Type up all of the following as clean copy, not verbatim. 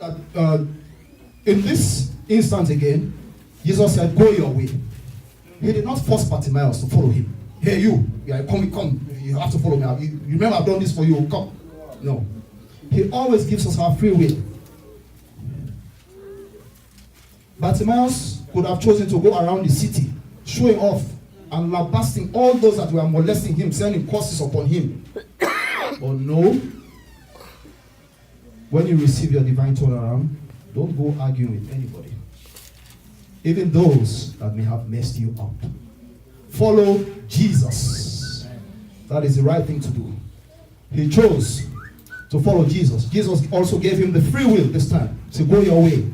In this instance again, Jesus said, go your way. He did not force Bartimaeus to follow him. Hey, you come, you have to follow me. You remember I've done this for you, come. No. He always gives us our free will. Bartimaeus could have chosen to go around the city, showing off and lambasting all those that were molesting him, sending curses upon him. But no. When you receive your divine turnaround, don't go arguing with anybody. Even those that may have messed you up. Follow Jesus. That is the right thing to do. He chose to follow Jesus. Jesus also gave him the free will this time to go your way.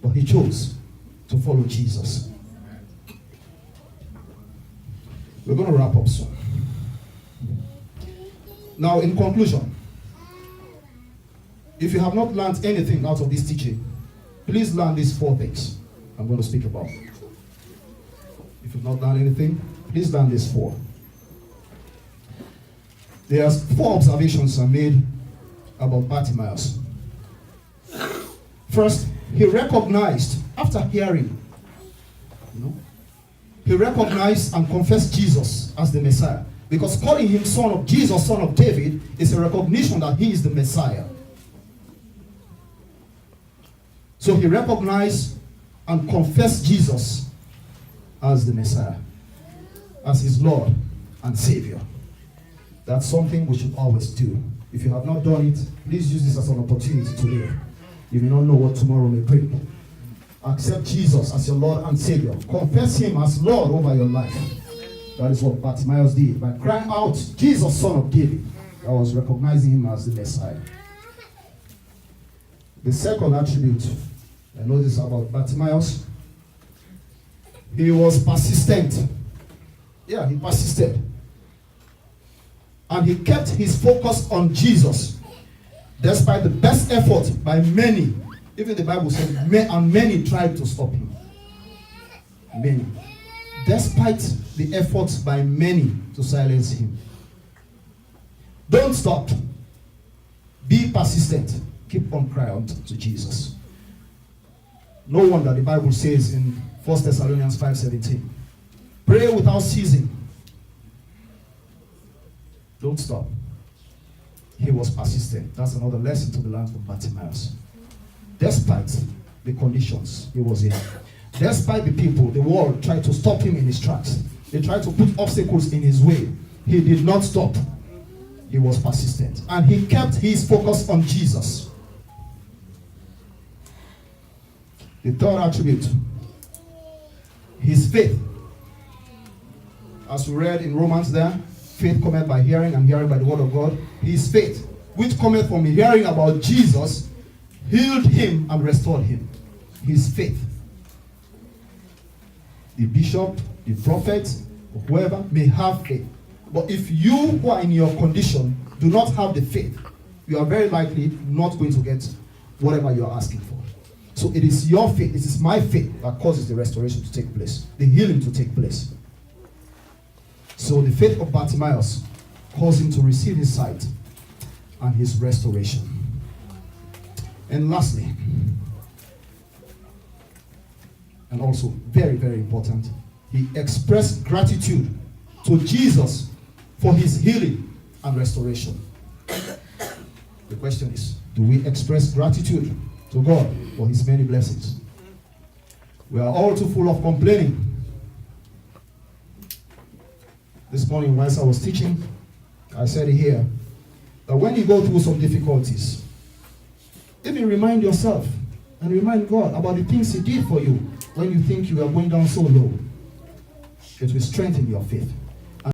But he chose to follow Jesus. We're going to wrap up soon. Now, in conclusion, if you have not learned anything out of this teaching, please learn these 4 things I'm going to speak about. If you've not learned anything, please learn these 4. There's 4 observations I made about Bartimaeus. First, he recognized, after hearing, he recognized and confessed Jesus as the Messiah. Because calling him son of Jesus, son of David, is a recognition that he is the Messiah. So he recognized and confessed Jesus as the Messiah, as his Lord and Savior. That's something we should always do. If you have not done it, please use this as an opportunity today. You may not know what tomorrow may bring. Accept Jesus as your Lord and Savior. Confess him as Lord over your life. That is what Bartimaeus did. By crying out, Jesus, son of David, I was recognizing him as the Messiah. The second attribute I noticed about Bartimaeus, he was persistent. Yeah, he persisted. And he kept his focus on Jesus, despite the best effort by many. Even the Bible says, and many tried to stop him. Many. Despite the efforts by many to silence him. Don't stop. Be persistent. Keep on crying to Jesus. No wonder the Bible says in 1 Thessalonians 5:17, pray without ceasing. Don't stop. He was persistent. That's another lesson to be learned from Bartimaeus. Despite the conditions he was in, despite the people, the world tried to stop him in his tracks. They tried to put obstacles in his way. He did not stop. He was persistent. And he kept his focus on Jesus. The third attribute, his faith. As we read in Romans there, faith cometh by hearing, and hearing by the word of God. His faith, which cometh from hearing about Jesus, healed him and restored him. His faith. The bishop, the prophet, or whoever may have faith. But if you who are in your condition do not have the faith, you are very likely not going to get whatever you are asking for. So it is your faith, it is my faith that causes the restoration to take place, the healing to take place. So the faith of Bartimaeus caused him to receive his sight and his restoration. And lastly, and also very, very important, he expressed gratitude to Jesus for his healing and restoration. The question is, do we express gratitude to God for his many blessings? We are all too full of complaining. This morning, whilst I was teaching, I said here that when you go through some difficulties, even remind yourself and remind God about the things he did for you when you think you are going down so low. It will strengthen your faith.